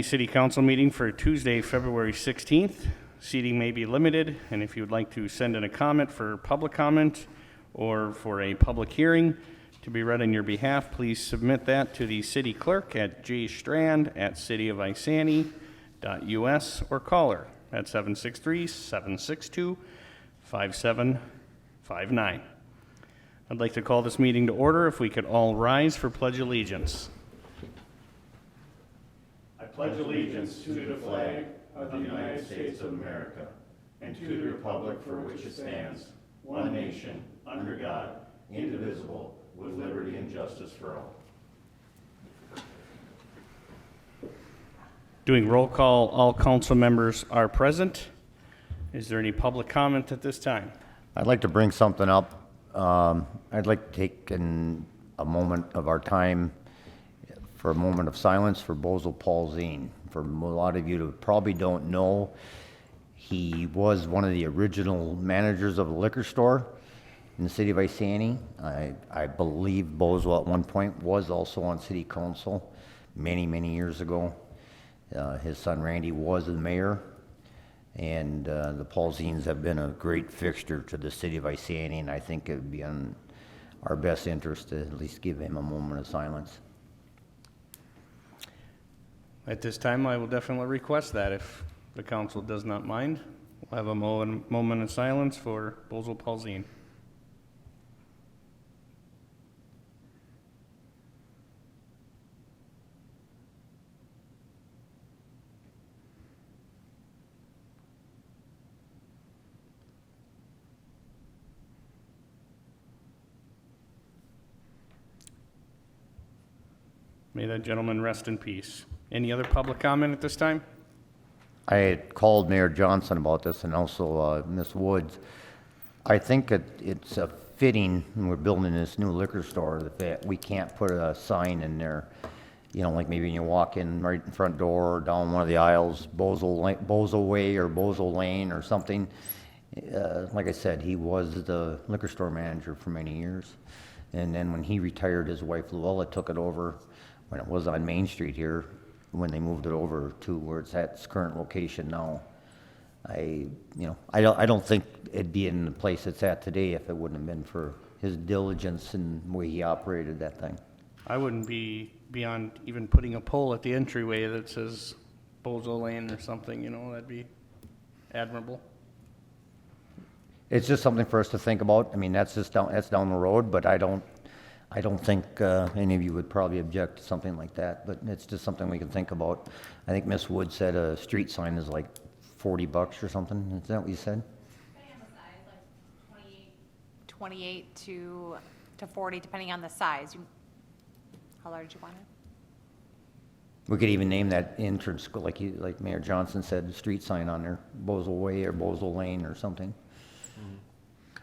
City Council meeting for Tuesday, February 16th. Seating may be limited, and if you would like to send in a comment for public comment or for a public hearing to be read on your behalf, please submit that to the city clerk at jstrand@cityofisanti.us or call her at 763-762-5759. I'd like to call this meeting to order. If we could all rise for Pledge Allegiance. I pledge allegiance to the flag of the United States of America and to the republic for which it stands, one nation, under God, indivisible, with liberty and justice for all. Doing roll call, all council members are present. Is there any public comment at this time? I'd like to bring something up. I'd like to take a moment of our time for a moment of silence for Bozo Paul Zine. For a lot of you who probably don't know, he was one of the original managers of a liquor store in the city of Isanti. I believe Bozo at one point was also on city council many, many years ago. His son Randy was the mayor, and the Paul Zines have been a great fixture to the city of Isanti, and I think it would be in our best interest to at least give him a moment of silence. At this time, I will definitely request that if the council does not mind. We'll have a moment of silence for Bozo Paul Zine. May that gentleman rest in peace. Any other public comment at this time? I had called Mayor Johnson about this and also Ms. Woods. I think it's a fitting when we're building this new liquor store that we can't put a sign in there, you know, like maybe when you walk in right in front door or down one of the aisles, Bozo Way or Bozo Lane or something. Like I said, he was the liquor store manager for many years. And then when he retired, his wife Luella took it over when it was on Main Street here, when they moved it over to where it's at its current location now. I don't think it'd be in the place it's at today if it wouldn't have been for his diligence and the way he operated that thing. I wouldn't be beyond even putting a pole at the entryway that says Bozo Lane or something, you know, that'd be admirable. It's just something for us to think about. I mean, that's down the road, but I don't think any of you would probably object to something like that, but it's just something we can think about. I think Miss Wood said a street sign is like $40 or something. Is that what you said? Depending on the size, like 28 to 40, depending on the size. How large you want it? We could even name that entrance, like Mayor Johnson said, street sign on there, Bozo Way or Bozo Lane or something.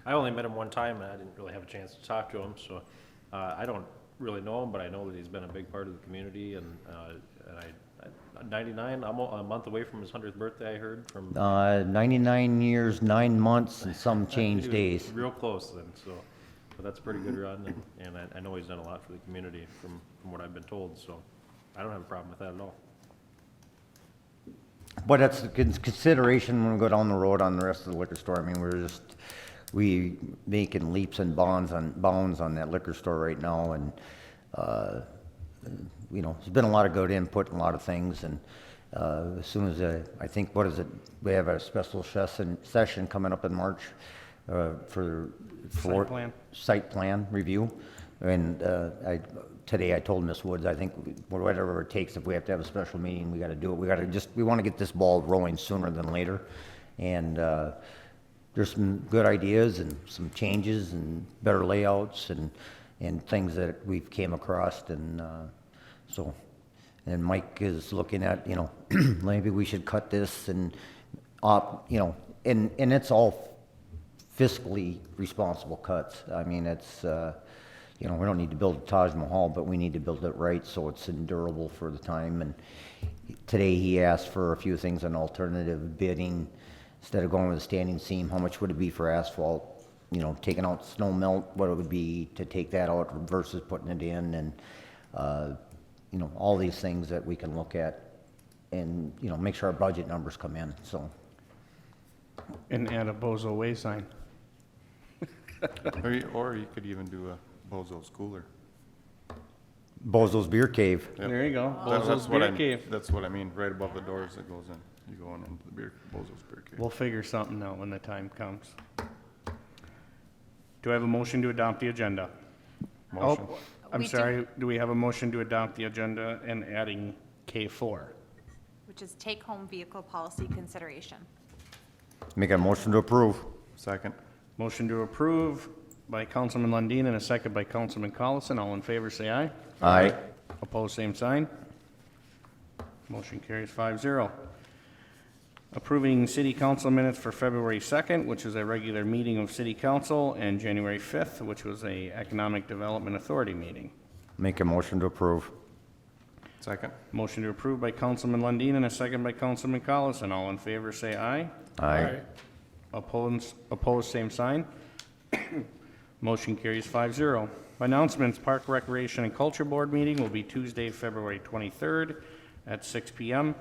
I only met him one time, and I didn't really have a chance to talk to him, so I don't really know him, but I know that he's been a big part of the community, and 99, I'm a month away from his 100th birthday, I heard from... 99 years, 9 months, and some change days. Real close then, so, but that's a pretty good run, and I know he's done a lot for the community from what I've been told, so I don't have a problem with that at all. But that's a consideration when we go down the road on the rest of the liquor store. I mean, we making leaps and bounds on that liquor store right now, and you know, there's been a lot of good input and a lot of things, and as soon as I think, what is it, we have a special session coming up in March for site plan review, and today I told Ms. Woods, I think whatever it takes, if we have to have a special meeting, we got to do it. We want to get this ball rolling sooner than later, and there's some good ideas and some changes and better layouts and things that we've came across, and Mike is looking at, you know, maybe we should cut this and you know, and it's all fiscally responsible cuts. I mean, it's you know, we don't need to build a Taj Mahal, but we need to build it right so it's endurable for the time. And today he asked for a few things on alternative bidding. Instead of going with a standing seam, how much would it be for asphalt? You know, taking out snow melt, what it would be to take that out versus putting it in, and you know, all these things that we can look at and, you know, make sure our budget numbers come in, so. And add a Bozo Way sign. Or you could even do a Bozo's Cooler. Bozo's Beer Cave. Yep. There you go. That's Bozo's what Beer I, Cave. that's what I mean, right above the doors that goes in. You go in into the Bozo's Beer Cave. We'll figure something out when the time comes. Do I have a motion to adopt the agenda? Motion. Oh, I'm We do- sorry, do we have a motion to adopt the agenda and adding K4? Which is take-home vehicle policy consideration. Make a motion to approve. Second. Motion to approve by Councilman Lundin and a second by Councilman Collison. All in favor, say aye. Aye. Opposed, same sign. Motion carries 5-0. Approving city council minutes for February 2nd, which is a regular meeting of city council, and January 5th, which was a Economic Development Authority meeting. Make a motion to approve. Second. Motion to approve by Councilman Lundin and a second by Councilman Collison. All in favor, say aye. Aye. Opposed, same sign. Motion carries 5-0. Announcements, Park Recreation and Culture Board meeting will be Tuesday, February 23rd at 6 PM.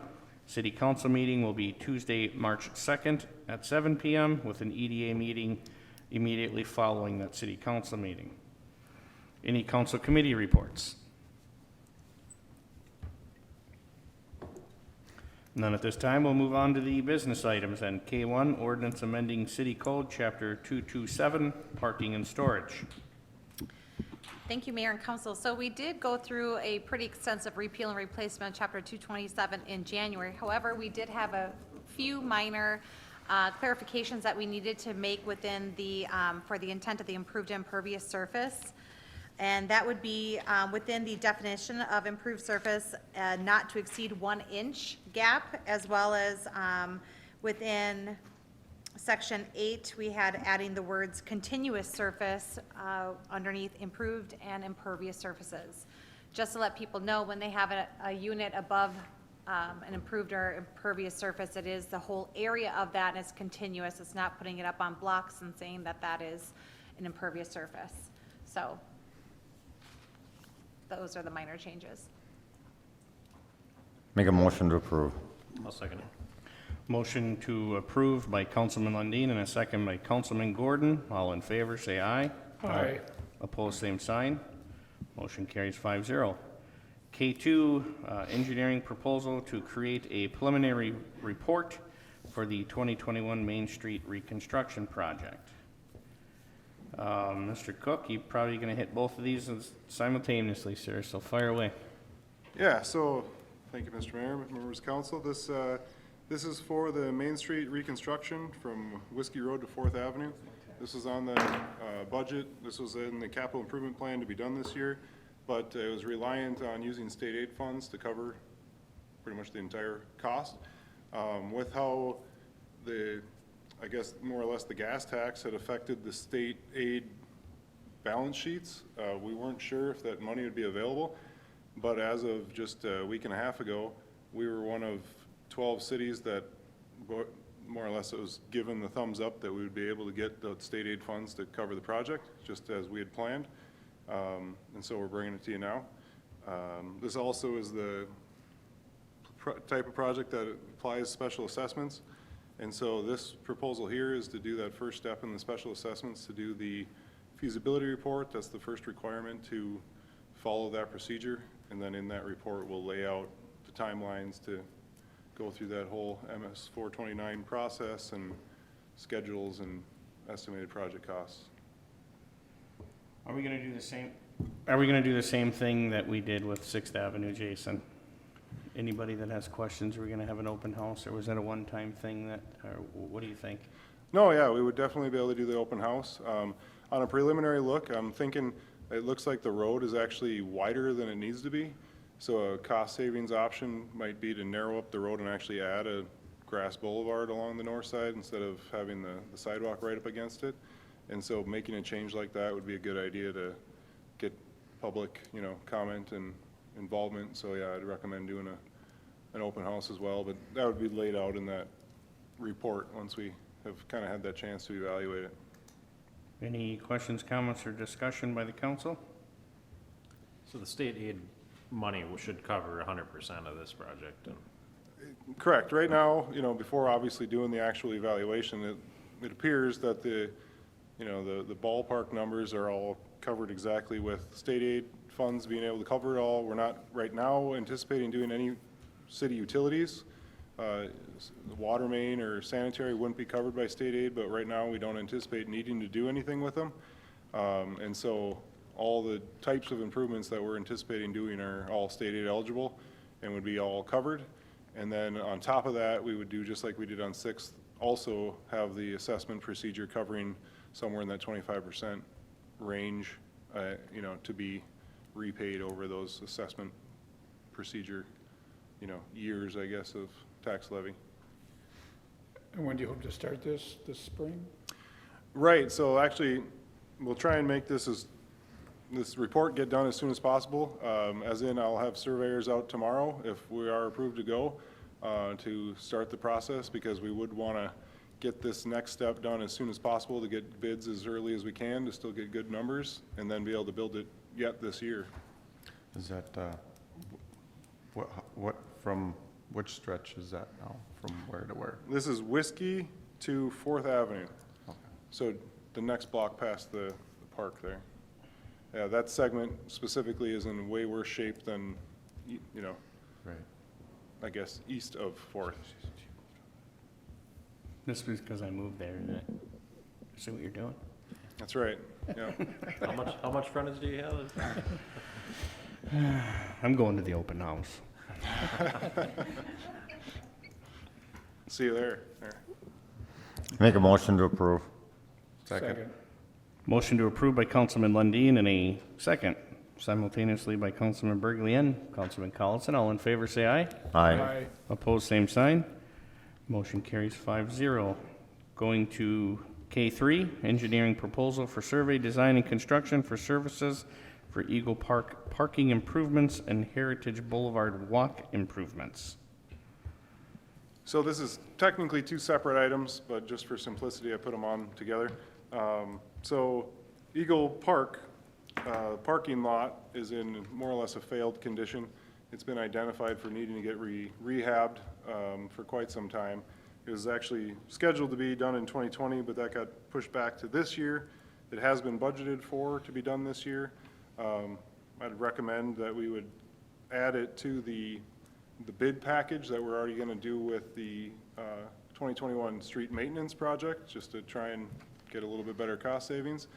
City Council meeting will be Tuesday, March 2nd at 7 PM with an EDA meeting immediately following that City Council meeting. Any council committee reports? None at this time. We'll move on to the business items. And K1, ordinance amending City Code, Chapter 227, parking and storage. Thank you, Mayor and Council. So we did go through a pretty extensive repeal and replacement of Chapter 227 in January. However, we did have a few minor clarifications that we needed to make within the, for the intent of the improved impervious surface. And that would be within the definition of improved surface, not to exceed 1 inch gap, as well as within Section 8, we had adding the words continuous surface underneath improved and impervious surfaces. Just to let people know, when they have a unit above an improved or impervious surface, it is the whole area of that, and it's continuous. It's not putting it up on blocks and saying that that is an impervious surface. So those are the minor changes. Make a motion to approve. I'll second it. Motion to approve by Councilman Lundin and a second by Councilman Gordon. All in favor, say aye. Aye. Opposed, same sign. Motion carries 5-0. K2, engineering proposal to create a preliminary report for the 2021 Main Street reconstruction project. Mr. Cook, you're probably going to hit both of these simultaneously, sir, so fire away. Yeah, so, thank you, Mr. Mayor, members of council. This is for the Main Street reconstruction from Whiskey Road to 4th Avenue. This is on the budget. This was in the capital improvement plan to be done this year, but it was reliant on using state aid funds to cover pretty much the entire cost. With how I guess more or less the gas tax had affected the state aid balance sheets, we weren't sure if that money would be available, but as of just a week and a half ago, we were one of 12 cities that more or less it was given the thumbs up that we would be able to get the state aid funds to cover the project, just as we had planned. And so we're bringing it to you now. This also is the type of project that applies special assessments. And so this proposal here is to do that first step in the special assessments, to do the feasibility report. That's the first requirement to follow that procedure. And then in that report, we'll lay out the timelines to go through that whole MS 429 process and schedules and estimated project costs. Are we going to do the same thing that we did with 6th Avenue, Jason? Anybody that has questions, we're going to have an open house, or was that a one-time thing or what do you think? No, yeah, we would definitely be able to do the open house. On a preliminary look, I'm thinking it looks like the road is actually wider than it needs to be. So a cost savings option might be to narrow up the road and actually add a grass boulevard along the north side instead of having the sidewalk right up against it. And so making a change like that would be a good idea to get public, comment and involvement. So yeah, I'd recommend doing an open house as well, but that would be laid out in that report once we have kind of had that chance to evaluate it. Any questions, comments, or discussion by the council? So the state aid money should cover 100% of this project. Correct. Right now, before obviously doing the actual evaluation, it appears that the ballpark numbers are all covered exactly with state aid funds being able to cover it all. We're not right now anticipating doing any city utilities. The water main or sanitary wouldn't be covered by state aid, but right now we don't anticipate needing to do anything with them. And so all the types of improvements that we're anticipating doing are all state aid eligible and would be all covered. And then on top of that, we would do just like we did on 6th, also have the assessment procedure covering somewhere in that 25% range, to be repaid over those assessment procedure, years, I guess, of tax levy. And when do you hope to start this spring? Right, so actually, we'll try and make this report get done as soon as possible. As in, I'll have surveyors out tomorrow if we are approved to go, to start the process, because we would want to get this next step done as soon as possible to get bids as early as we can to still get good numbers and then be able to build it yet this year. Is that, from which stretch is that now? From where to where? This is Whiskey to 4th Avenue. Okay. So the next block past the park there. Yeah, that segment specifically is in way worse shape than, Right. I guess, east of 4th. This was because I moved there, isn't it? See what you're doing? That's right, yeah. How much frontage do you have? I'm going to the open house. See you there. Make a motion to approve. Second. Motion to approve by Councilman Lundin and a second simultaneously by Councilman Berglien. Councilman Collison, all in favor say aye. Aye. Opposed, same sign. Motion carries 5-0. Going to K3, engineering proposal for survey, design, and construction for services for Eagle Park parking improvements and Heritage Boulevard walk improvements. So this is technically 2 separate items, but just for simplicity, I put them on together. So Eagle Park parking lot is in more or less a failed condition. It's been identified for needing to get rehabbed for quite some time. It was actually scheduled to be done in 2020, but that got pushed back to this year. It has been budgeted for to be done this year. I'd recommend that we would add it to the bid package that we're already going to do with the 2021 street maintenance project, just to try and get a little bit better cost savings.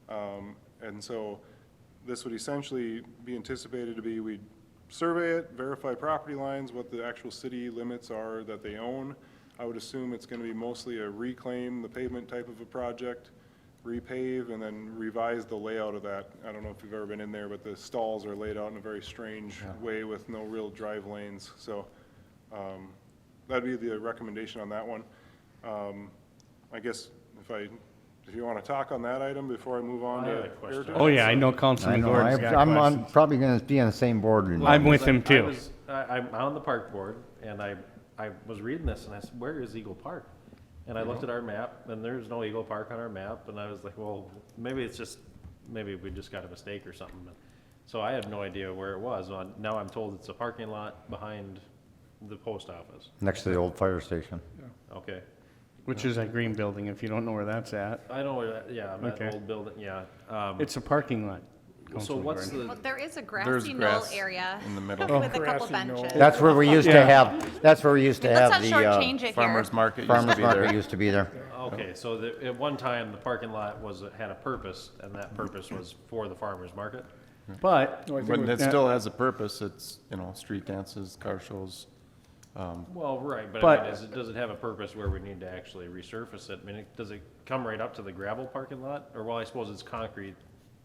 And so this would essentially be anticipated to be, we'd survey it, verify property lines, what the actual city limits are that they own. I would assume it's going to be mostly a reclaim the pavement type of a project, repave, and then revise the layout of that. I don't know if you've ever been in there, but the stalls are laid out in a very strange way with no real drive lanes. So that'd be the recommendation on that one. I guess if you want to talk on that item before I move on I have to a question. Heritage. Oh, yeah, I know I Councilman know, Gordon's got I'm questions. probably gonna be on the same board. I'm with him I too. was- I'm on the park board, and I was reading this, and I said, where is Eagle Park? And I looked at our map, and there's no Eagle Park on our map, and I was like, well, maybe we just got a mistake or something. So I had no idea where it was. Now I'm told it's a parking lot behind the post office. Next to the old fire station. Okay. Which is that green building, if you don't know where that's at. I know where that, yeah, that Okay. old building, yeah. It's a parking lot. So Councilman what's Gordon. Well, the, there is a There's grassy knoll grass area in the middle. with a couple Grassy knoll. benches. That's where we used to Yeah. have, that's where we used to Let's have not the, shortchange it here. Farmer's market used to farmer's be market there. used to be there. okay, so at one time, the parking lot had a purpose, and that purpose was for the farmer's market? But, No, I think But with- it still has a purpose. It's, street dances, car shows. Well, right, but But- I mean, does it have a purpose where we need to actually resurface it? I mean, does it come right up to the gravel parking lot? Or, well, I suppose it's concrete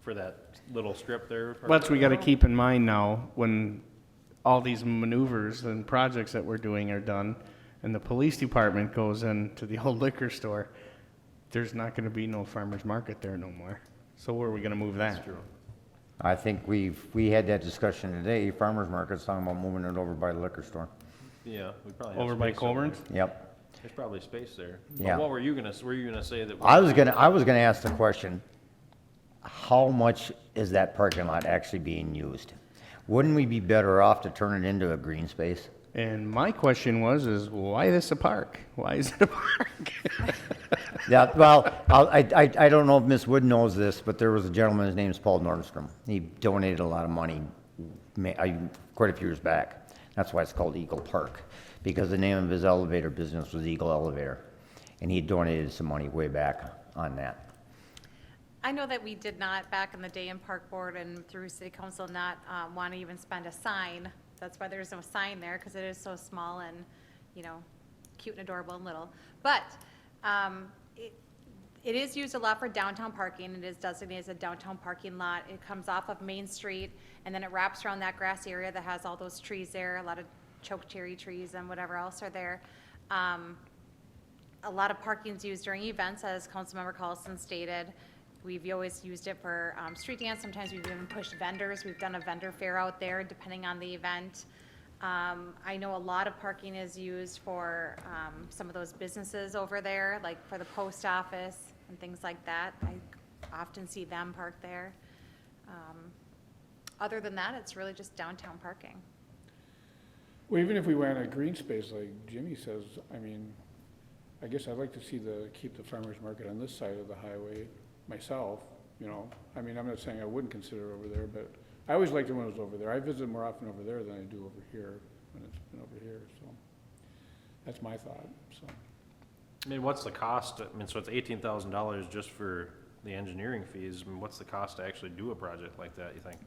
for that little strip there? but we gotta keep in mind now, when all these maneuvers and projects that we're doing are done, and the police department goes into the old liquor store, there's not gonna be no farmer's market there no more. So where are we gonna move that? I think we had that discussion today, farmer's market's talking about moving it over by the liquor store. Yeah, we probably have Over by space over Colburn's? there. Yep. There's probably space there. Yeah. But what were you gonna say that? I was gonna ask the question, how much is that parking lot actually being used? Wouldn't we be better off to turn it into a green space And my question is why this a park? Why is it a park? Yeah, well, I don't know if Ms. Wood knows this, but there was a gentleman, his name is Paul Nordstrom. He donated a lot of money quite a few years back. That's why it's called Eagle Park, because the name of his elevator business was Eagle Elevator. And he donated some money way back on that. I know that we did not, back in the day in Park Board and through City Council, not want to even spend a sign. That's why there's no sign there, because it is so small and, you know, cute and adorable and little. But it is used a lot for downtown parking. It is designated as a downtown parking lot. It comes off of Main Street, and then it wraps around that grass area that has all those trees there, a lot of choke cherry trees and whatever else are there. A lot of parking is used during events, as Councilmember Collison stated. We've always used it for street dance. Sometimes we've even pushed vendors. We've done a vendor fair out there, depending on the event. I know a lot of parking is used for some of those businesses over there, like for the post office and things like that. I often see them park there. Other than that, it's really just downtown parking. Well, even if we went a green space, like Jimmy says, I mean, I guess I'd like to see keep the farmer's market on this side of the highway myself, you know. I mean, I'm not saying I wouldn't consider it over there, but I always liked it when it was over there. I visit more often over there than I do over here, when it's been over here, so. That's my thought, so. I mean, what's the cost? I mean, so it's $18,000 just for the engineering fees. I mean, what's the cost to actually do a project like that, you think?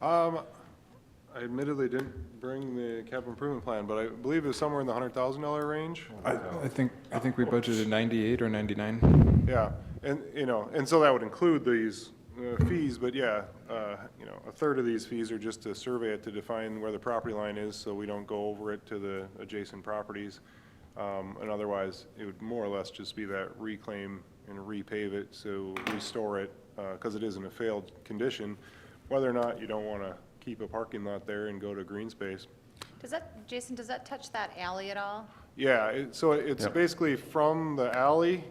I admittedly didn't bring the capital improvement plan, but I believe it's somewhere in the $100,000 range. I think we budgeted 98 or 99. Yeah, and, you know, and so that would include these fees, but yeah, you know, a third of these fees are just to survey it to define where the property line is, so we don't go over it to the adjacent properties. And otherwise, it would more or less just be that reclaim and repave it, so restore it, because it is in a failed condition, whether or not you don't want to keep a parking lot there and go to green space. Does that, Jason, does that touch that alley at all? Yeah, so it's Yep. basically from the alley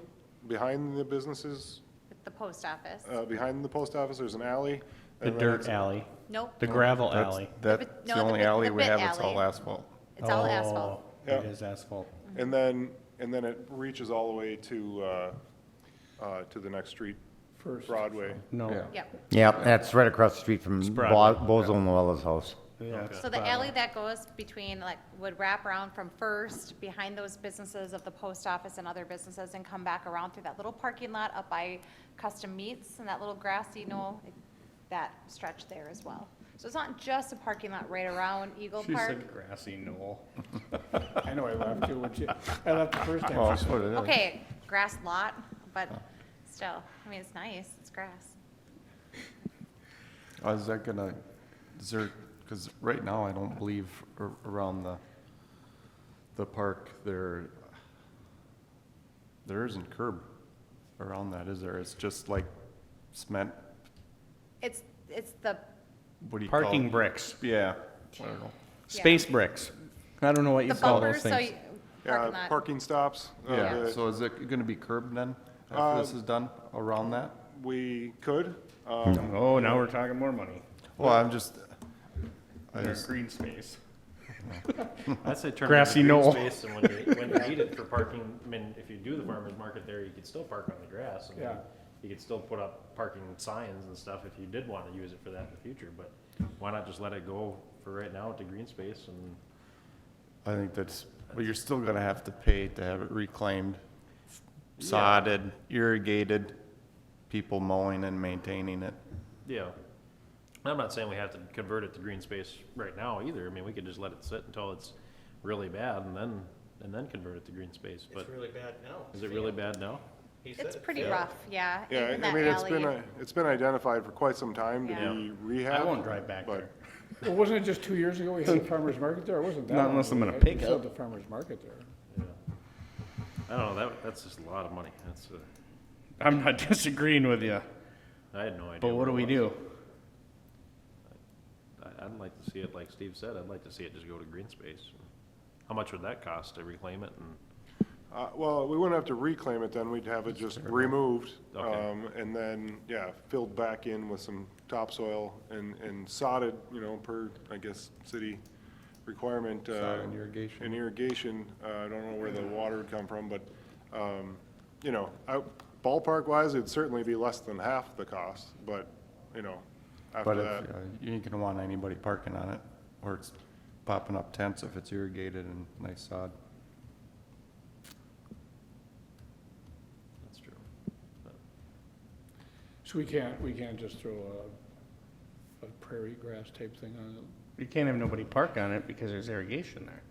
behind the businesses, With the post office? behind the post office, there's an alley. The and then dirt it's- alley, Nope, the gravel That's- alley. That's no, the the only bit- alley the we bit have, it's all alley. asphalt. it's all asphalt. Oh, Yeah. it is asphalt. And then it reaches all the way to the next street, First. Broadway. No. Yeah. Yep. Yeah, that's right across the street from Broadway. Bozo Noella's house. Yeah, it's So the Broadway. alley that goes between, like, would wrap around from First, behind those businesses of the post office and other businesses, and come back around through that little parking lot up by Custom Meats and that little grassy knoll, that stretch there as well. So it's not just a parking lot right around Eagle She Park. said grassy knoll. I know I laughed too, I laughed the first time. Well, she that's said what it is. Okay, grass lot, but still, I mean, it's nice, it's grass. Is that gonna, is there, because right now I don't believe around the park there isn't curb around that, is there? It's just like cement, It's the, what do you call it? Parking bricks, Yeah, I don't know. space bricks. I don't know what you the call those bumpers, so things. you, Yeah, parking lot. parking stops. Yeah, the- so is it gonna be curbed then, after this is done, around that? We could, Oh, now we're talking more money. Well, I just, Green space. I'd say turn it Grassy into green knoll. space, and when you need it for parking, I mean, if you do the farmer's market there, you could still park on the grass. and Yeah. You could still put up parking signs and stuff if you did want to use it for that in the future, but why not just let it go for right now to green space and, I think that's, well, you're still gonna have to pay to have it reclaimed, sodded, irrigated, people mowing and maintaining it. yeah. I'm not saying we have to convert it to green space right now either. I mean, we could just let it sit until it's really bad and then convert it to green space, but really bad now. is it really bad now? It's pretty rough, yeah. yeah, even I that mean, alley. it's been identified for quite some time to Yeah. be rehabbed. I won't drive back but- there. Well, wasn't it just 2 years ago we had a farmer's market there? It wasn't that Not long unless I'm ago, in a right? We still pickup. had the farmer's market there. Yeah. I don't know, that's just a lot of money. That's, I'm not disagreeing with you, I had no idea. but what do we it do? was. I'd like to see it, like Steve said, I'd like to see it just go to green space. How much would that cost to reclaim it and? Well, we wouldn't have to reclaim it then, we'd have it just removed. Okay. And then, yeah, filled back in with some topsoil and sodded, you know, per, I guess, city requirement. Sod and irrigation. In irrigation, I don't know where the water would come from, but, you know, ballpark wise, it'd certainly be less than half the cost, but, you know, after But that. if, you ain't gonna want anybody parking on it, or it's popping up tents if it's irrigated and nice sod. That's true. So we can't just throw a prairie grass type thing on it? You can't have nobody park on it because there's irrigation there.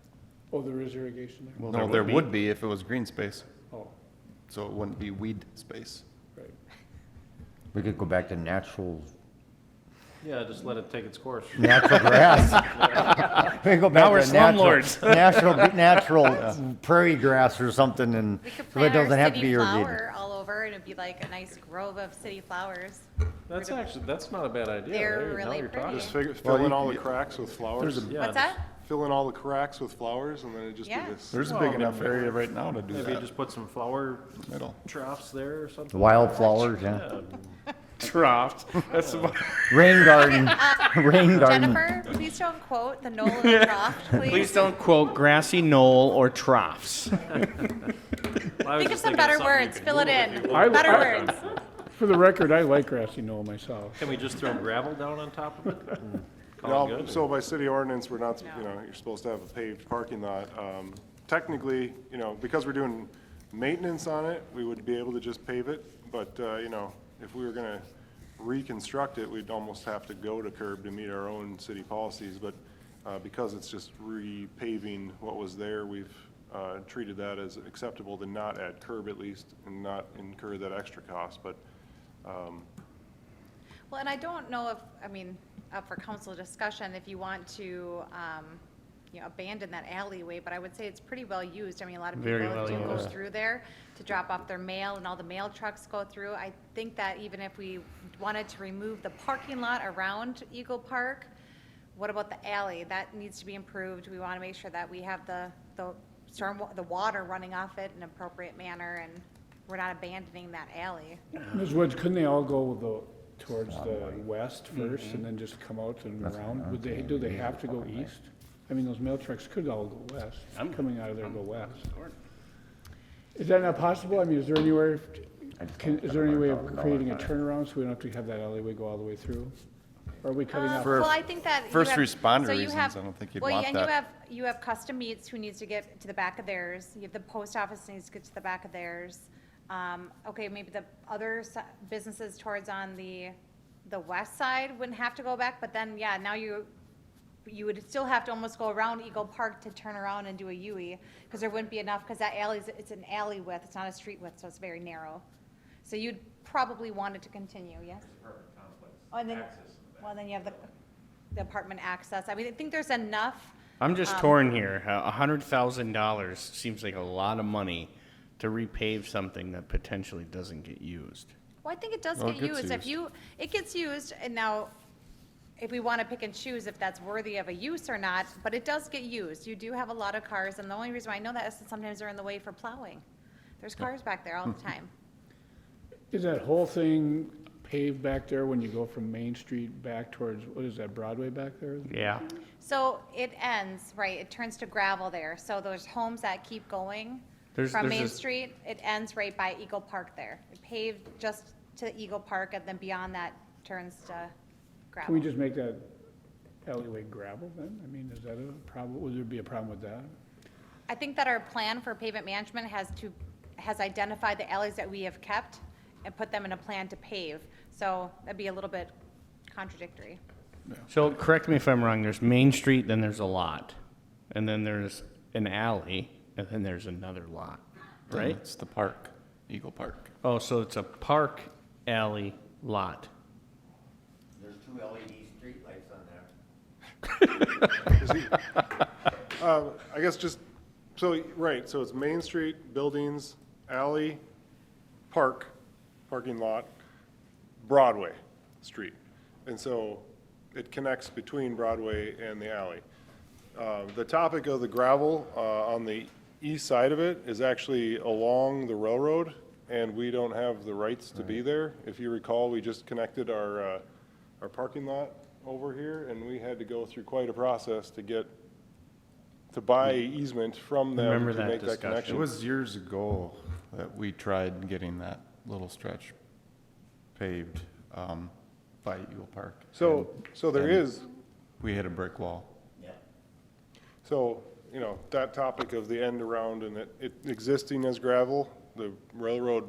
Oh, there is irrigation there? Well, No, there would be if it was green space, Oh, so it wouldn't be weed space. right. We could go back to natural Yeah, just let it take its course. Natural grass. We go Now back we're to natural, slumlords. natural prairie grass or something, and We could so it plant our doesn't have to be city irrigated. flower all over, and it'd be like a nice grove of city flowers. That's actually, that's not a bad idea. They're There, now really you're pretty. talking. Just Well, fill in you all the could- cracks with flowers. Yeah, What's just- that? Fill in all the cracks with flowers, and then it'd just be Yeah. this. There's a Well, big enough area right now to do Maybe that, just put some flower middle. troughs there or something. Wildflowers, yeah. Yeah, Troughs. That's about, Rain garden, rain garden. Jennifer, please don't quote the Knoll and the Trough, please. please don't quote grassy knoll or troughs. Well, I was Think of just some thinking better something you words, could fill it Google if in. you want. Better words. For the record, I like grassy knoll myself. Can we just throw gravel down on top of it and No, call it good? so by city ordinance, we're not, you No. know, you're supposed to have a paved parking lot. Technically, you know, because we're doing maintenance on it, we would be able to just pave it, but, you know, if we were gonna reconstruct it, we'd almost have to go to curb to meet our own city policies, but, because it's just repaving what was there, we've, treated that as acceptable to not add curb at least, and not incur that extra cost, but, Well, and I don't know if, I mean, up for council discussion, if you want to, you know, abandon that alleyway, but I would say it's pretty well used. I mean, a lot of Very people well do go used. through there to drop off their mail, and all the mail trucks go through. I think that even if we wanted to remove the parking lot around Eagle Park, what about the alley? That needs to be improved. We want to make sure that we have the the water running off it in an appropriate manner, and we're not abandoning that alley. Ms. Woods, couldn't they all go towards the west first and then just come out and around? Do they have to go east? I mean, those mail trucks could all go west, coming out of there go west. Is that not possible? I mean, is there anywhere, is there any way of creating a turnaround so we don't have to have that alleyway go all the way through? Or are we cutting off? For Well, I think that. you first have- responder so you reasons, have- I don't think you'd well, want and that. you have custom meats who needs to get to the back of theirs. You have the post office needs to get to the back of theirs. Okay, maybe the other businesses towards on the west side wouldn't have to go back, but then, yeah, now you would still have to almost go around Eagle Park to turn around and do a U-E, because there wouldn't be enough, because that alley's, it's an alley width, it's not a street width, so it's very narrow. So you'd probably want it to continue, yes? Oh, and then, well, then you have the apartment access. I mean, I think there's enough. I'm just torn here. $100,000 seems like a lot of money to repave something that potentially doesn't get used. Well, I think it does Well, get it gets used. If used. it gets used, and now, if we want to pick and choose if that's worthy of a use or not, but it does get used. You do have a lot of cars, and the only reason why I know that is that sometimes they're in the way for plowing. There's cars back there all the time. Is that whole thing paved back there when you go from Main Street back towards, what is that, Broadway back there? Yeah. So it ends, right, it turns to gravel there. So those homes that keep going There's from Main this- Street, it ends right by Eagle Park there. It paved just to Eagle Park, and then beyond that turns to Can we gravel. just make that alleyway gravel then? I mean, is that a problem? Would there be a problem with that? I think that our plan for pavement management has identified the alleys that we have kept and put them in a plan to pave. So that'd be a little bit contradictory. So correct me if I'm wrong, there's Main Street, then there's a lot, and then there's an alley, and then there's another lot, Then right? It's the park, Eagle Park. Oh, so it's a park, alley, lot. There's 2 LED streetlights on there. I guess just, so, right, so it's Main Street, buildings, alley, park, parking lot, Broadway Street. And so it connects between Broadway and the alley. The topic of the gravel on the east side of it is actually along the railroad, and we don't have the rights to be there. If you recall, we just connected our parking lot over here, and we had to go through quite a process to get to buy easement from them Remember to that make that discussion. It connection. was years ago that we tried getting that little stretch paved, by Eagle Park. So there and is, We hit a brick wall. so, you know, that topic of the end around and it existing as gravel, the railroad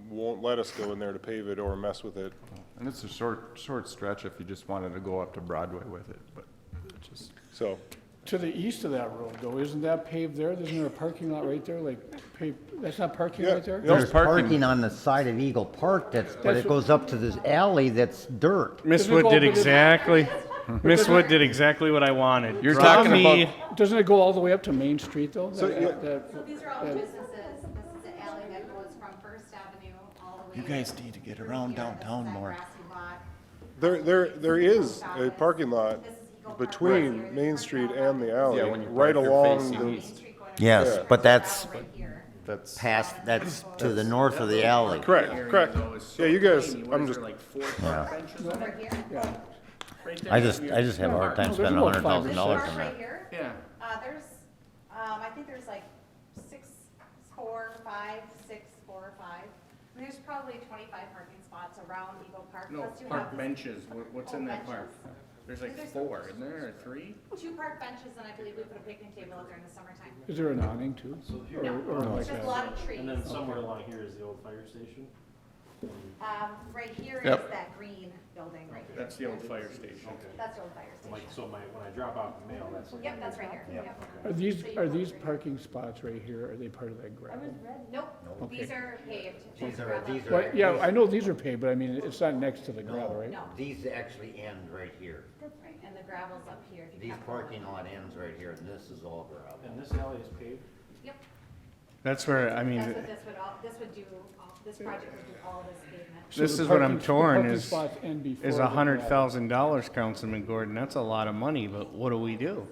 won't let us go in there to pave it or mess with it. And it's a short stretch if you just wanted to go up to Broadway with it, but it just, So, To the east of that road though, isn't that paved there? Isn't there a parking lot right there, like paved, that's not parking Yeah, right there? yeah. There's parking on the side of Eagle Park but That's it what- goes up to this alley that's dirt. Miss Doesn't it Wood go did up with it? exactly, Miss Wood did exactly what I wanted. You're Draw talking me- about- Doesn't it go all the way up to Main Street though? So, That- yeah. that- So these are all businesses. This is the alley that goes from First Avenue all the way. You guys need to get around through here. This is downtown that more. grassy lot. there is a parking lot This is Eagle Park between right Main here. Street There's and the Yeah, when alley, you right park, you're along facing the, Main Street going Yes, Yeah. but that's right here. that's, past, that's to the north of the alley. correct. Yeah, you guys, I'm just, Yeah. Over here. I just have a hard time No, there's spending about $100,000 Park on right that. here. Yeah. There's, I think there's like 6, 4, 5, 6, 4 or 5. And there's probably 25 parking spots around Eagle Park. No, Plus you park have this- benches, what's in that park? benches. There's like There's- 4, isn't there, or 3? 2 park benches, and I believe we put a picnic table out there in the summertime. Is there an awning too? So here, Or like It's just a a, lot of trees. and then somewhere along here is the old fire station. Right here is Yep. that green building right here. That's the old fire station. That's the old fire Like, station. so when I drop off the mail, that's. Yep, that's right here. Yep. are these parking spots right here, are they part of that gravel? Nope, Okay. these are paved. These are, gravel. these Well, are. yeah, I know these are paved, but I mean, it's not next to the gravel, right? No, These actually end right here. right, and the gravel's up here. if you These come parking along. lot ends right here, and this is all gravel. And this alley is paved? Yep, That's where, I mean, that's what this would do, this project would do all this pavement. So this the is what I'm parking- the torn parking is, spots end before is the gravel. $100,000, Councilman Gordon, that's a lot of money, but what do we do?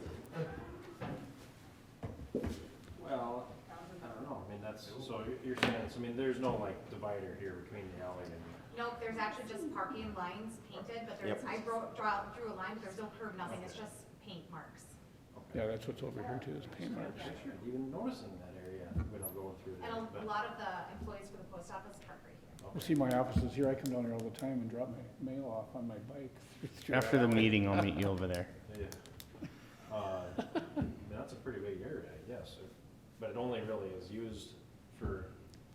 Well, I don't know, I mean, that's, so you're saying, so I mean, there's no like divider here between the alley and. Nope, there's actually just parking lines painted, but there's, I drew a line, but there's no curb, nothing, it's just paint marks. Yeah, that's what's over here too, is paint marks. Actually, even noticing that area when I'm going through there. And a but- lot of the employees for the post office park right here. You see, my office is here, I come down here all the time and drop my mail off on my bike. After the meeting, I'll meet you over there. Yeah. I mean, that's a pretty big area, I guess, but it only really is used for,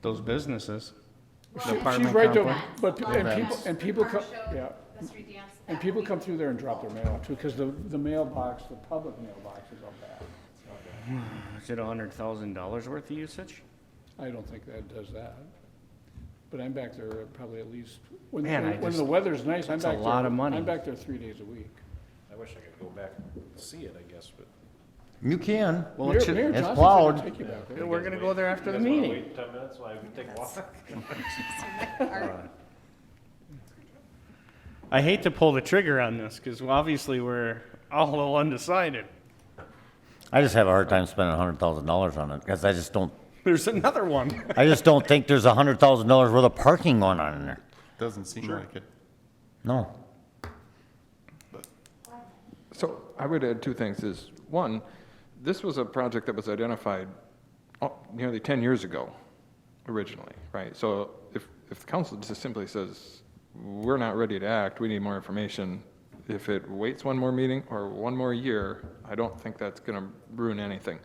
Those businesses. Well, The and apartment She's right though, complex. but, Live and events, people, and the people car come, show, yeah. The street dance. And that people would come be- through there and drop their mail off too, because the mailbox, the public mailbox is up back. Is it $100,000 worth of usage? I don't think that does that. But I'm back there probably at least, when, Man, I when just- the weather's nice, I'm That's a back there. lot of money. I'm back there 3 days a week. I wish I could go back and see it, I guess, but. You can. Well, Mayor- it should- Mayor it's Johnson's plowed. gonna take you back there. We're gonna go there after the You guys wanna meeting. wait 10 minutes while I take a walk? I hate to pull the trigger on this, because obviously we're all a little undecided. I just have a hard time spending $100,000 on it, because I just don't There's another one. I just don't think there's $100,000 worth of parking going on in there. doesn't seem like it. No. So I would add 2 things is, one, this was a project that was identified nearly 10 years ago originally, right? So if the council just simply says, we're not ready to act, we need more information, if it waits one more meeting or one more year, I don't think that's going to ruin anything.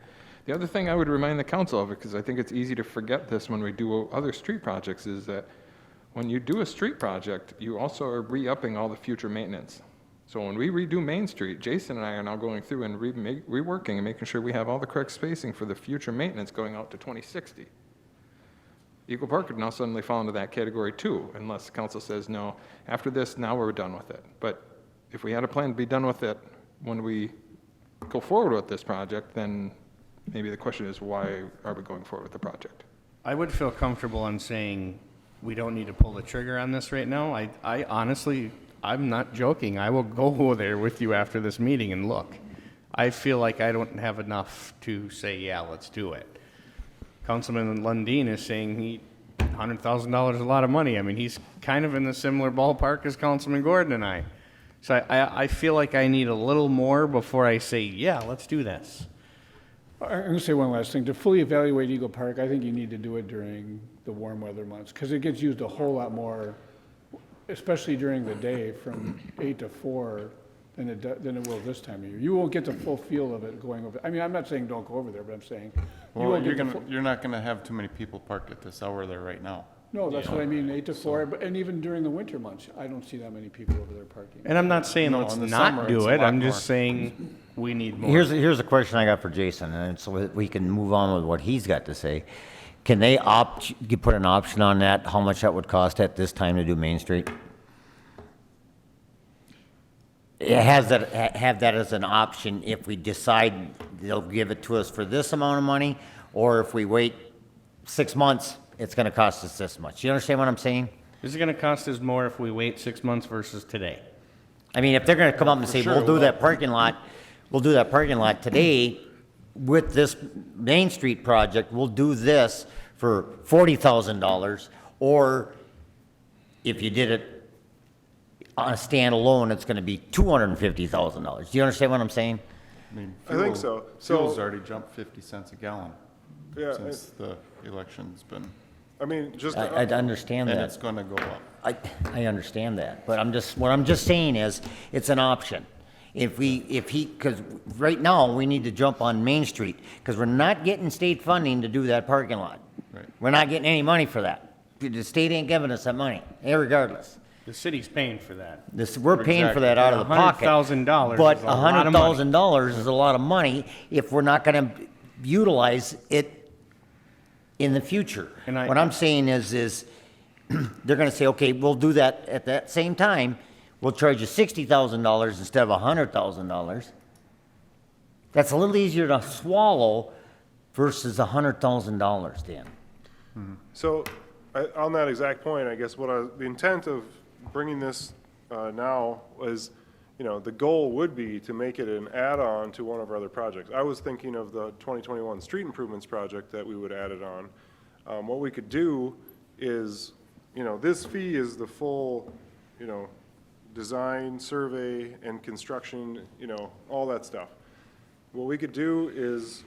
The other thing I would remind the council of, because I think it's easy to forget this when we do other street projects, is that when you do a street project, you also are re-upping all the future maintenance. So when we redo Main Street, Jason and I are now going through and reworking and making sure we have all the correct spacing for the future maintenance going out to 2060. Eagle Park would now suddenly fall into that category too, unless the council says, no, after this, now we're done with it. But if we had a plan to be done with it when we go forward with this project, then maybe the question is, why are we going forward with the project? I would feel comfortable in saying we don't need to pull the trigger on this right now. I honestly, I'm not joking. I will go there with you after this meeting and look. I feel like I don't have enough to say, yeah, let's do it. Councilman Lundin is saying $100,000 is a lot of money. I mean, he's kind of in the similar ballpark as Councilman Gordon and I. So I feel like I need a little more before I say, yeah, let's do this. I'm gonna say one last thing. To fully evaluate Eagle Park, I think you need to do it during the warm weather months, because it gets used a whole lot more, especially during the day from 8 to 4 than it will this time of year. You won't get the full feel of it going over. I mean, I'm not saying don't go over there, but I'm saying you Well, won't get the full. you're not gonna have too many people parked at this hour there right now. No, that's what I mean, 8 to 4, and even during the winter months, I don't see that many people over there parking. And I'm not saying No, let's in the not summer, do it's a it, lot I'm just more. saying we need more. Here's a question I got for Jason, and so that we can move on with what he's got to say. Can they you put an option on that, how much that would cost at this time to do Main Street? It has that, have that as an option if we decide they'll give it to us for this amount of money, or if we wait 6 months, it's gonna cost us this much. You understand what I'm saying? Is it gonna cost us more if we wait 6 months versus today? I mean, if they're gonna come up and say, sure we'll it do will. that parking lot, we'll do that parking lot today with this Main Street project, we'll do this for $40,000, or if you did it on a standalone, it's gonna be $250,000. Do you understand what I'm saying? I mean, I think so. Fuel's So- already jumped 50 cents a gallon Yeah, since the election's been, I mean, just, I understand and that. it's gonna go up. I understand that, but what I'm just saying is, it's an option. Because right now, we need to jump on Main Street, because we're not getting state funding to do that parking lot. Right. We're not getting any money for that. The state ain't giving us that money, regardless. The city's paying for that. We're paying for that out of the pocket. $100,000 But is a lot of money. $100,000 is a lot of money if we're not gonna utilize it in the future. And I- What I'm saying is they're gonna say, okay, we'll do that at that same time, we'll charge you $60,000 instead of $100,000. That's a little easier to swallow versus $100,000, Dan. so, on that exact point, I guess the intent of bringing this now is, the goal would be to make it an add-on to one of our other projects. I was thinking of the 2021 street improvements project that we would add it on. What we could do is, this fee is the full, design, survey, and construction, all that stuff. What we could do is,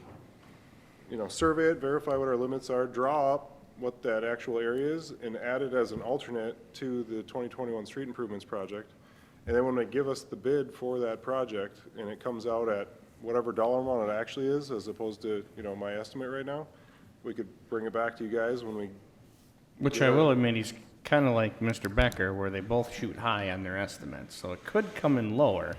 survey it, verify what our limits are, draw up what that actual area is, and add it as an alternate to the 2021 street improvements project. And then when they give us the bid for that project, and it comes out at whatever dollar amount it actually is, as opposed to, my estimate right now, we could bring it back to you guys when we, Which I will admit, he's kind of like Mr. Becker, where they both shoot high on their estimates, so it could come in lower.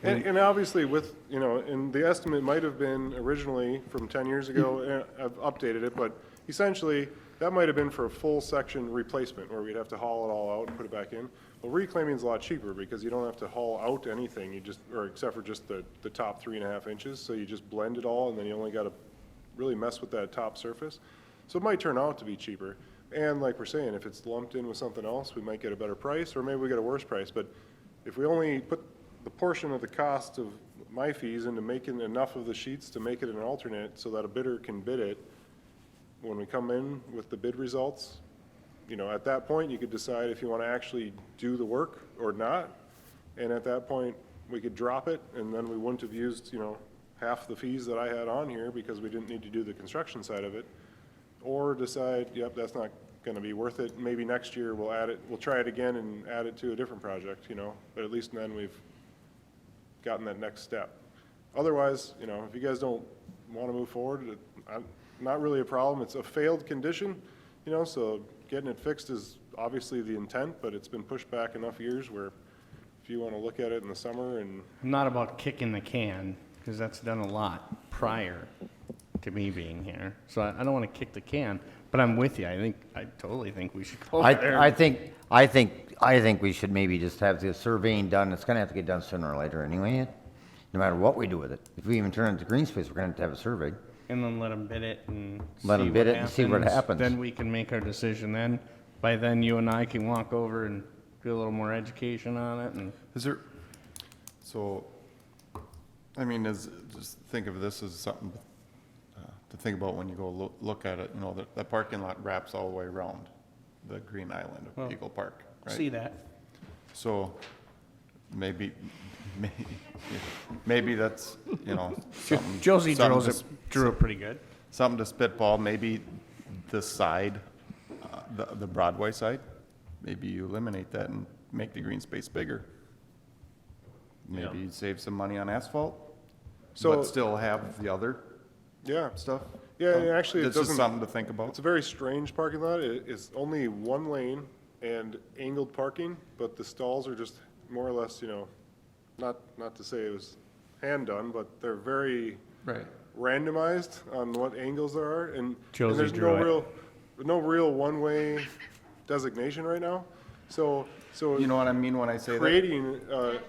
and obviously with, and the estimate might have been originally from 10 years ago, and I've updated it, but essentially, that might have been for a full section replacement, where we'd have to haul it all out and put it back in. Well, reclaiming is a lot cheaper, because you don't have to haul out anything, or except for just the top 3.5 inches, so you just blend it all, and then you only gotta really mess with that top surface. So it might turn out to be cheaper. And like we're saying, if it's lumped in with something else, we might get a better price, or maybe we get a worse price. But if we only put the portion of the cost of my fees into making enough of the sheets to make it an alternate so that a bidder can bid it, when we come in with the bid results, at that point, you could decide if you want to actually do the work or not. And at that point, we could drop it, and then we wouldn't have used, half the fees that I had on here because we didn't need to do the construction side of it. Or decide, yep, that's not gonna be worth it, maybe next year we'll add it, we'll try it again and add it to a different project, but at least then we've gotten that next step. Otherwise, if you guys don't wanna move forward, not really a problem, it's a failed condition, so getting it fixed is obviously the intent, but it's been pushed back enough years where if you wanna look at it in the summer and, I'm not about kicking the can, because that's done a lot prior to me being here. So I don't want to kick the can, but I'm with you. I totally think we should go over there. I think we should maybe just have the surveying done. It's gonna have to get done sooner or later anyway, no matter what we do with it. If we even turn it to green space, we're gonna have to have it surveyed. And then let them bid it and Let 'em bid it and see what happens. Then we can make our decision then. By then, you and I can walk over and do a little more education on it and. Is there, so, I mean, just think of this as something to think about when you go look at it, that parking lot wraps all the way around the green island of Well, Eagle Park, right? See that? So maybe, maybe that's, you know, something. Josie something drew it pretty good. Something to spitball, maybe the side, the Broadway side, maybe you eliminate that and make the green space bigger. Maybe you save some money on asphalt, So- but still have the other Yeah. stuff. Yeah, and actually, it This is doesn't, something to think about. it's a very strange parking lot. It's only one lane and angled parking, but the stalls are just more or less, you know, not to say it was hand done, but they're very Right. randomized on what angles there are, and Josie there's drew it. no real one-way designation right now. So You know what I mean when I say that?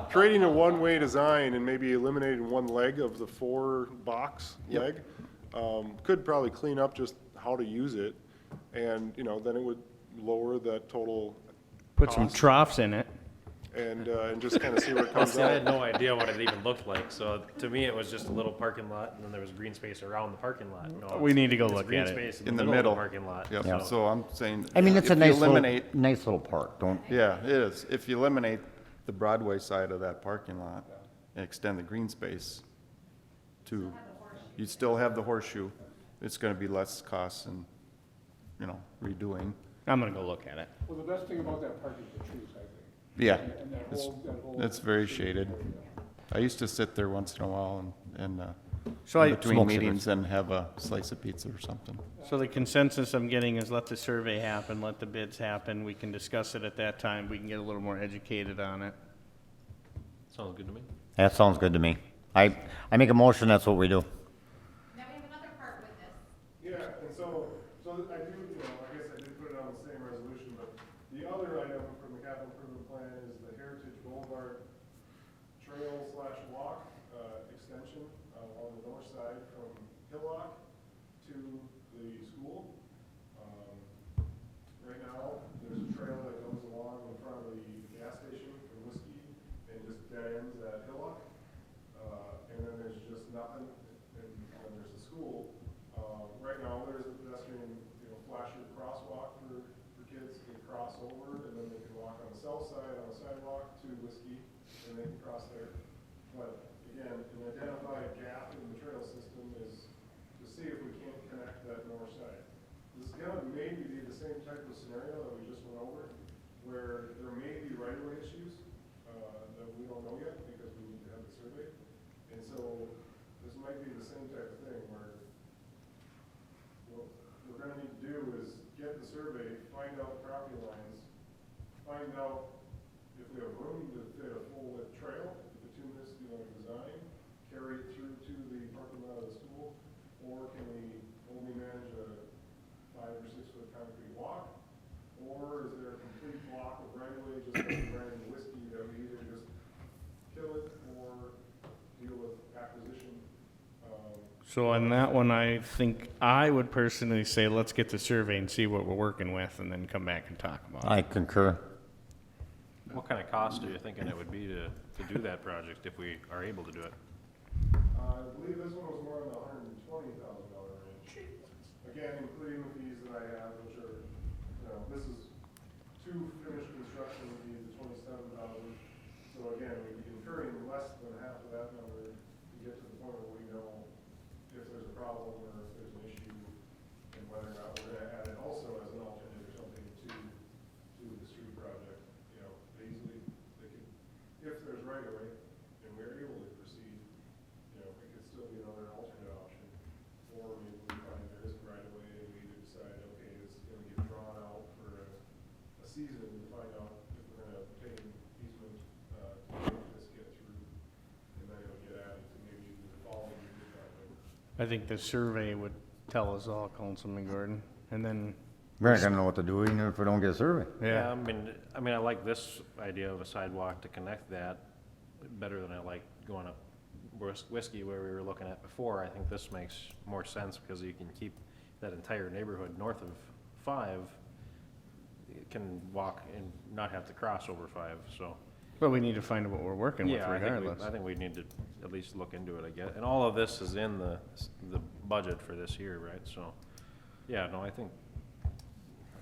creating a one-way design and maybe eliminating one leg of the four-box Yep. leg could probably clean up just how to use it, and, you know, then it would lower that total Put some cost troughs in it. and just kind of see what comes See, I had out. no idea what it even looked like, so to me, it was just a little parking lot, and then there was green space around the parking lot. No, We need to go it's look green at it. space In the of the middle. parking lot. Yep, so- so I'm saying. I mean, it's a if you nice little, eliminate- nice little park, don't, Yeah, it is. If you eliminate the Broadway side of that parking lot and extend the green space to, you still have the horseshoe. It's gonna be less cost and, you know, redoing. I'm gonna go look at it. Well, the best thing about that park is the trees, I think. Yeah, And that it's, whole. it's very shaded. I used to sit there once in a while and, So in I, between Smoke meetings and have a slice of pizza or something. so the consensus I'm getting is let the survey happen, let the bids happen. We can discuss it at that time. We can get a little more educated on it. Sounds good to me. that sounds good to me. I make a motion, that's what we do. Now we have another part with this. Yeah, and so I do, you know, I guess I did put it on the same resolution, but the other item from the capital improvement plan is the Heritage Boulevard Trail/Walk extension along the north side from Hillock to the school. Right now, there's a trail that goes along in front of the gas station from Whiskey and just dead ends at Hillock. And then there's just nothing, and then there's the school. Right now, there's a pedestrian, you know, flasher crosswalk for kids to cross over, and then they can walk on the south side on the sidewalk to Whiskey, and they can cross there. But again, an identified gap in the trail system is to see if we can't connect that north side. This is gonna maybe be the same type of scenario that we just went over, where there may be right-of-way issues, that we don't know yet, because we need to have the survey. And so, this might be the same type of thing, where what we're gonna need to do is get the survey, find out the property lines, find out if we have room to fit a full width trail, between this, you know, design, carry it through to the parking lot of the school, or can we only manage a 5 or 6 foot concrete walk? Or is there a complete block of right of way, just like we ran in Whiskey, that we either just kill it or deal with acquisition? So on that one, I think I would personally say, let's get the survey and see what we're working with and then come back and talk about it. I concur. What kind of cost are you thinking it would be to do that project if we are able to do it? I believe this one was more in the $120,000 range. Again, including the fees that I have, which are, you know, this is to finish construction would be the $27,000. So again, we'd be incurring less than half of that number to get to the point where we know if there's a problem or if there's an issue, and whether or not we're gonna add it also as an alternate or something to the street project. You know, they could, if there's right of way, and we're able to proceed, you know, it could still be another alternate option. Or maybe we find there isn't right of way, and we either decide, okay, this is gonna get drawn out for a season to find out if we're gonna obtain easement, to make this get through. And then it'll get added to maybe the following year's project. I think the survey would tell us all, Councilman Gordon. And then, We're not gonna know what to do even if we don't get a survey. yeah, I mean, I like this idea of a sidewalk to connect that better than I like going up Whiskey where we were looking at before. I think this makes more sense because you can keep that entire neighborhood north of 5, you can walk and not have to cross over 5, so. but we need to find out what we're working with Yeah, regardless. I think we need to at least look into it, I guess. And all of this is in the budget for this year, right? So, yeah, no, I think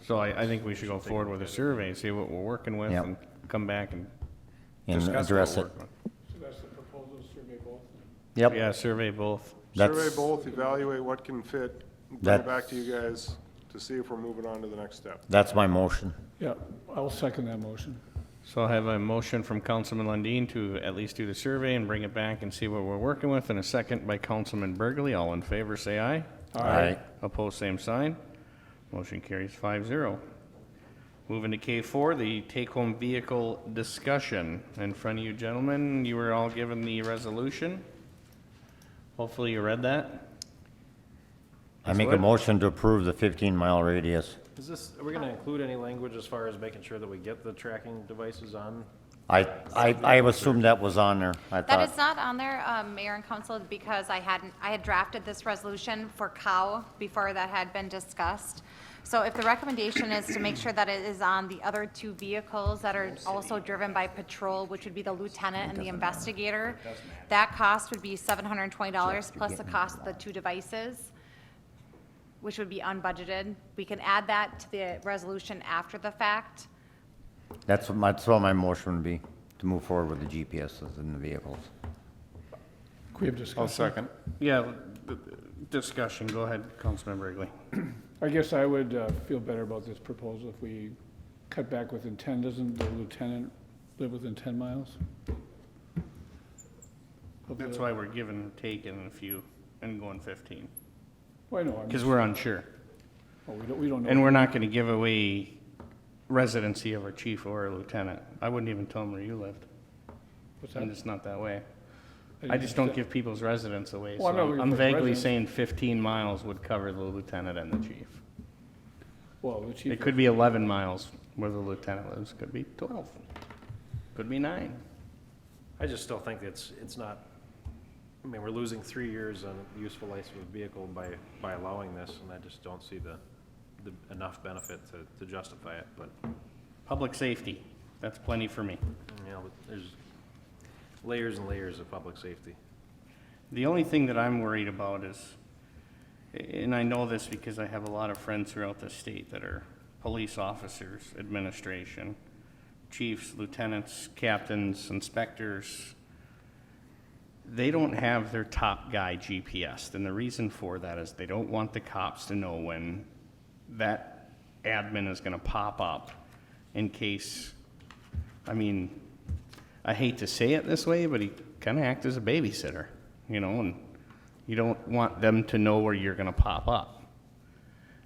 So I think we should go forward with a survey, see what we're working with, Yep. and come back and And discuss what address we're it. working with. So that's the proposal, survey both? Yep, Yeah, survey both. Survey that's, both, evaluate what can fit, bring That- it back to you guys to see if we're moving on to the next step. that's my motion. Yeah, I'll second that motion. So I have a motion from Councilman Lundin to at least do the survey and bring it back and see what we're working with, and a second by Councilman Burgley. All in favor, say aye. Aye. Opposed, same sign. Motion carries 5-0. Moving to K4, the take-home vehicle discussion. In front of you gentlemen, you were all given the resolution. Hopefully you read that. I make a Wood? motion to approve the 15-mile radius. Is this, are we gonna include any language as far as making sure that we get the tracking devices on? I assumed that was on there. I That is thought, not on there, Mayor and Council, because I had drafted this resolution for cow before that had been discussed. So if the recommendation is to make sure that it is on the other two vehicles that are also driven by patrol, which would be the lieutenant and the investigator, that cost would be $720 plus the cost of the two devices, which would be unbudgeted. We can add that to the resolution after the fact. that's what my motion would be, to move forward with the GPSs in the vehicles. Can we have discussion? I'll second. Yeah, discussion. Go ahead, Councilman Burgley. I guess I would feel better about this proposal if we cut back within 10. Doesn't the lieutenant live within 10 miles? of That's the- why we're giving and taking a few and going 15, Well, I know, because we're unsure. we don't know. And we're not gonna give away residency of our chief or our lieutenant. I wouldn't even tell them where you lived. What's that? I'm just not that way. didn't I just don't understand. give people's residence away, Well, I'm not so looking I'm for vaguely residence. saying 15 miles would cover the lieutenant and the chief. Well, the chief. It could be 11 miles where the lieutenant lives, could be 12, could be 9. I just still think it's not, I mean, we're losing 3 years on the useful life of a vehicle by allowing this, and I just don't see the enough benefit to justify it, but, Public safety, that's plenty for me. you know, there's layers and layers of public safety. The only thing that I'm worried about is, and I know this because I have a lot of friends throughout the state that are police officers, administration, chiefs, lieutenants, captains, inspectors. They don't have their top guy GPSed, and the reason for that is they don't want the cops to know when that admin is gonna pop up in case, I mean, I hate to say it this way, but he kinda acts as a babysitter, you know, and you don't want them to know where you're gonna pop up.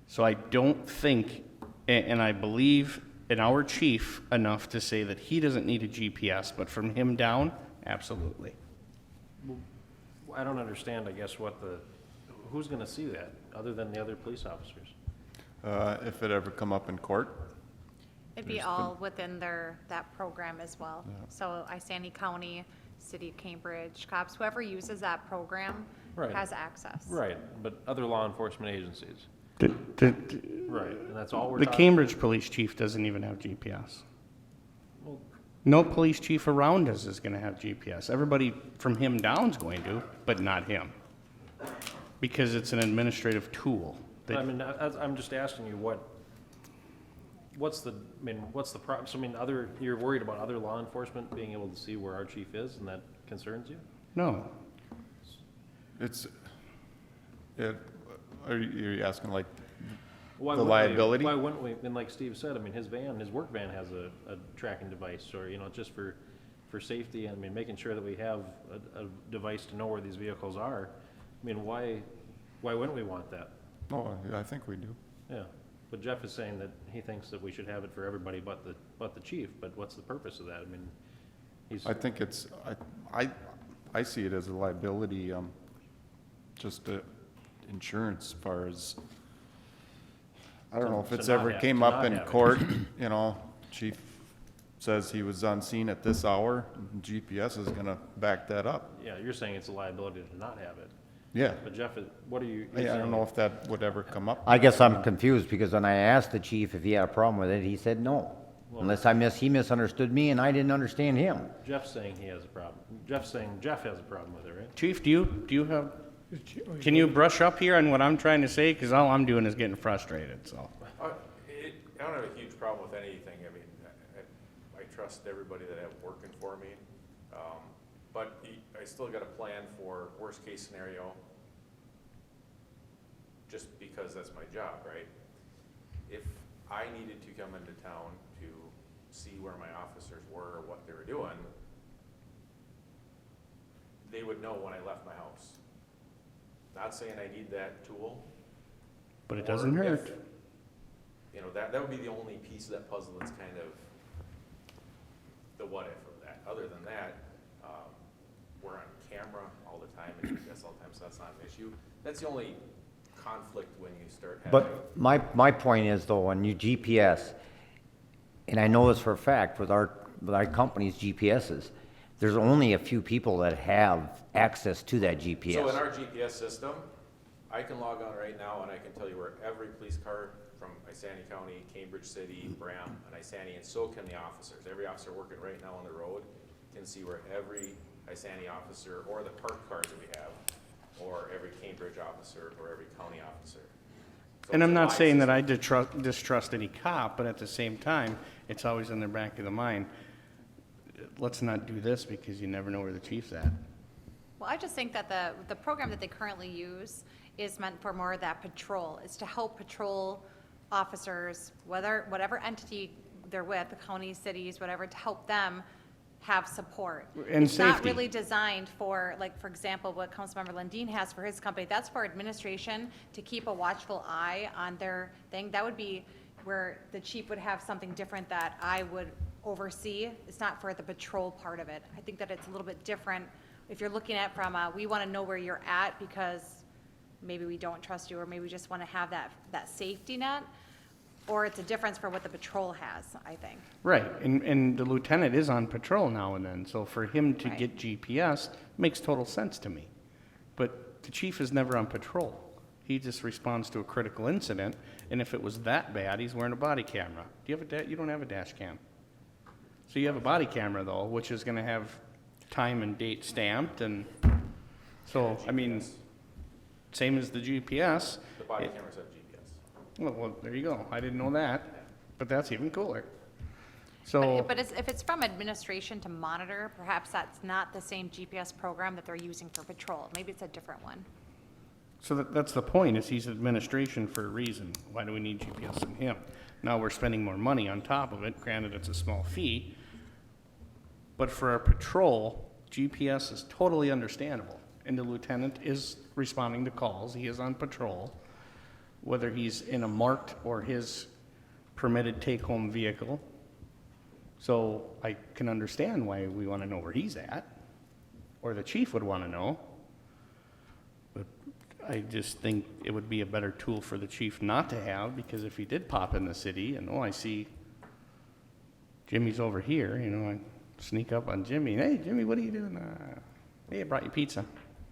So I don't think, and I believe in our chief enough to say that he doesn't need a GPS, but from him down, absolutely. I don't understand, I guess, who's gonna see that, other than the other police officers? If it ever come up in court, It'd be all within that program as well. So Isani County, City of Cambridge, cops, whoever uses that program Right. has access. Right, but other law enforcement agencies. Right, and that's all we're The talking. Cambridge police chief doesn't even have GPS. No police chief around us is gonna have GPS. Everybody from him down's going to, but not him. Because it's an administrative tool. that- I mean, I'm just asking you what's the problem? So, I mean, you're worried about other law enforcement being able to see where our chief is, and that concerns you? No, are you asking like Why the wouldn't we- liability? Why wouldn't we, and like Steve said, I mean, his work van has a tracking device, or, you know, just for safety, I mean, making sure that we have a device to know where these vehicles are. I mean, why wouldn't we want that? Oh, I think we do. Yeah, but Jeff is saying that he thinks that we should have it for everybody but the chief, but what's the purpose of that? I mean, he's, I think it's, I see it as a liability, just insurance as far as, I don't know if To it's not ever have- came to up not in have it. court, you know, chief says he was on scene at this hour, GPS is gonna back that up. yeah, you're saying it's a liability to not have it, Yeah, but Jeff, what are you? I you're don't saying- know if that would ever come up. I guess I'm confused, because when I asked the chief if he had a problem with it, he said no. Unless he misunderstood me and I didn't understand him. Jeff's saying he has a problem. Jeff's saying Jeff has a problem with it, right? chief, do you have, can you brush up here on what I'm trying to say? Cause all I'm doing is getting frustrated, so. don't have a huge problem with anything. I mean, I trust everybody that have working for me. But I still got a plan for worst case scenario, just because that's my job, right? If I needed to come into town to see where my officers were or what they were doing, they would know when I left my house. Not saying I need that tool. But it doesn't or if, hurt. You know, that would be the only piece of that puzzle that's kind of the what if of that. Other than that, we're on camera all the time and GPS all the time, so that's not an issue. That's the only conflict when you start having. But my point is though, on your GPS, and I know this for a fact with our company's GPSs, there's only a few people that have access to that GPS. So in our GPS system, I can log on right now and I can tell you where every police car from Isani County, Cambridge City, Bram, and Isani, and so can the officers. Every officer working right now on the road can see where every Isani officer, or the parked cars that we have, or every Cambridge officer, or every county officer. So And it's I'm a not live saying that system. I distrust any cop, but at the same time, it's always in the back of the mind, let's not do this because you never know where the chief's at. Well, I just think that the program that they currently use is meant for more of that patrol. It's to help patrol officers, whatever entity they're with, the counties, cities, whatever, to help them have support. And It's not safety. really designed for, like, for example, what Councilmember Lundin has for his company. That's for administration to keep a watchful eye on their thing. That would be where the chief would have something different that I would oversee. It's not for the patrol part of it. I think that it's a little bit different. If you're looking at from, we want to know where you're at because maybe we don't trust you, or maybe we just want to have that safety net, or it's a difference for what the patrol has, I think. Right, and the lieutenant is on patrol now and then, so for him to Right. get GPS makes total sense to me. But the chief is never on patrol. He just responds to a critical incident, and if it was that bad, he's wearing a body camera. Do you have you don't have a dash cam. So you have a body camera though, which is gonna have time and date stamped, and so, I mean, same as the GPS. The body cameras have GPS. Well, there you go. I didn't know that, but that's even cooler. So, But if it's from administration to monitor, perhaps that's not the same GPS program that they're using for patrol. Maybe it's a different one. so that's the point, is he's administration for a reason. Why do we need GPS in him? Now we're spending more money on top of it. Granted, it's a small fee. But for our patrol, GPS is totally understandable. And the lieutenant is responding to calls. He is on patrol, whether he's in a marked or his permitted take-home vehicle. So I can understand why we want to know where he's at, or the chief would want to know. But I just think it would be a better tool for the chief not to have, because if he did pop in the city and, oh, I see Jimmy's over here, you know, I sneak up on Jimmy, hey, Jimmy, what are you doing? Hey, I brought you pizza.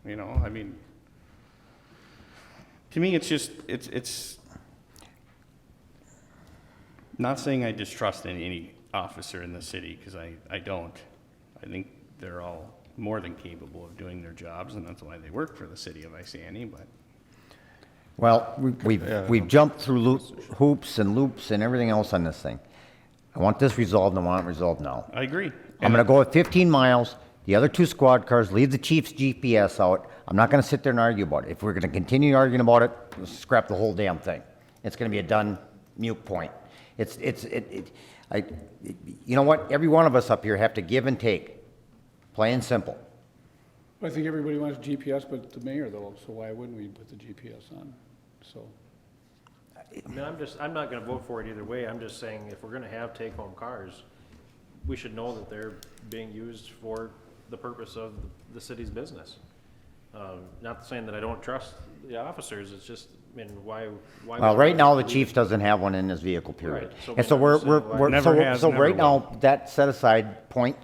You know, I mean, to me, it's just, it's not saying I distrust any officer in the city, because I don't. I think they're all more than capable of doing their jobs, and that's why they work for the city of Isani, but Well, we've jumped through hoops and loops and everything else on this thing. I want this resolved, and I want it resolved now. I agree. I'm gonna go at 15 miles, the other two squad cars, leave the chief's GPS out. I'm not gonna sit there and argue about it. If we're gonna continue arguing about it, let's scrap the whole damn thing. It's gonna be a done mute point. You know what? Every one of us up here have to give and take. Plain and simple. I think everybody wants GPS, but the mayor though, so why wouldn't we put the GPS on? So, I mean, I'm not gonna vote for it either way. I'm just saying, if we're gonna have take-home cars, we should know that they're being used for the purpose of the city's business. Not saying that I don't trust the officers, it's just, I mean, why? Well, right now, the chief doesn't have one in his vehicle, period. Right, so And so we we're, never said why- we're, Never so, has, so never right now, will. that set aside point,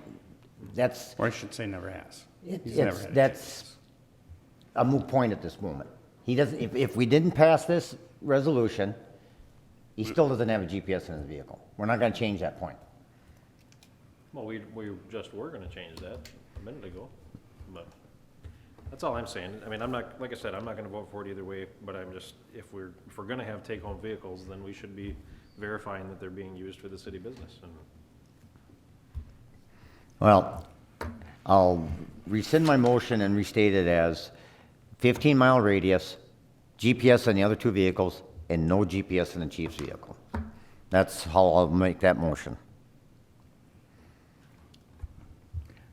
that's, Or I should say never has. He's never had a that's a moot point at this moment. He doesn't, if we didn't pass this resolution, he still doesn't have a GPS in his vehicle. We're not gonna change that point. Well, we just were gonna change that a minute ago, but that's all I'm saying. I mean, I'm not, like I said, I'm not gonna vote for it either way, but I'm just, if we're gonna have take-home vehicles, then we should be verifying that they're being used for the city business. And Well, I'll rescind my motion and restate it as 15-mile radius, GPS on the other two vehicles, and no GPS in the chief's vehicle. That's how I'll make that motion.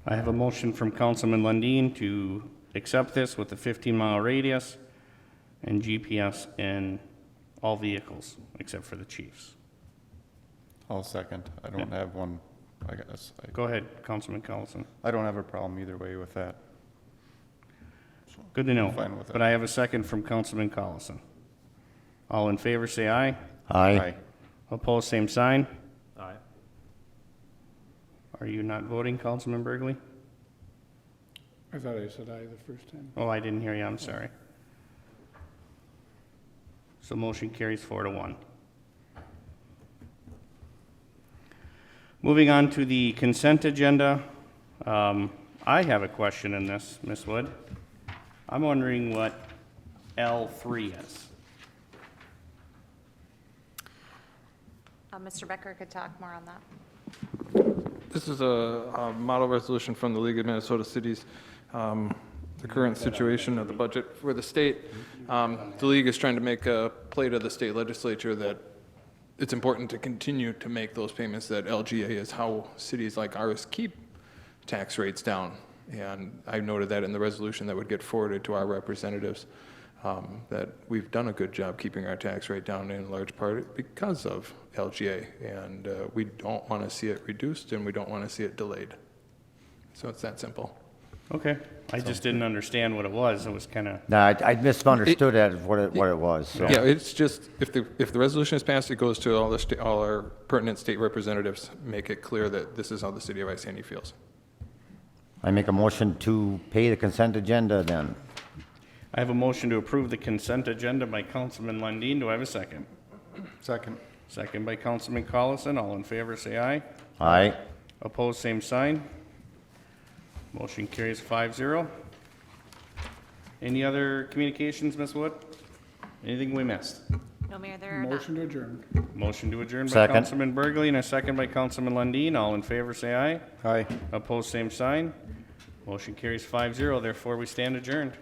I have a motion from Councilman Lundin to accept this with a 15-mile radius and GPS in all vehicles except for the chief's. I'll second. I don't have one, I guess. Go ahead, Councilman Collison. I don't have a problem either way with that. Good to know. Fine with it. But I have a second from Councilman Collison. All in favor, say aye. Aye. Opposed, same sign. aye. Are you not voting, Councilman Burgley? I thought I said aye the first time. Oh, I didn't hear you, I'm sorry. So motion carries 4-1. Moving on to the consent agenda. I have a question in this, Ms. Wood. I'm wondering what L3 is. Mr. Becker could talk more on that. This is a model resolution from the League of Minnesota Cities. The current situation of the budget for the state. The league is trying to make a play to the state legislature that it's important to continue to make those payments, that LGA is how cities like ours keep tax rates down. And I noted that in the resolution that would get forwarded to our representatives, that we've done a good job keeping our tax rate down in large part because of LGA. And we don't want to see it reduced and we don't want to see it delayed. So it's that simple. Okay, I just didn't understand what it was. It was kind of, No, I misunderstood that as what it was, so. Yeah, it's just, if the resolution is passed, it goes to all our pertinent state representatives, make it clear that this is how the city of Isani feels. I make a motion to pay the consent agenda then. I have a motion to approve the consent agenda by Councilman Lundin. Do I have a second? Second. Second by Councilman Collison. All in favor, say aye. Aye. Opposed, same sign. Motion carries 5-0. Any other communications, Ms. Wood? Anything we missed? No, Mayor, there are none. Motion to adjourn. Motion to adjourn by Second. Councilman Burgley and a second by Councilman Lundin. All in favor, say aye. Aye. Opposed, same sign. Motion carries 5-0. Therefore, we stand adjourned.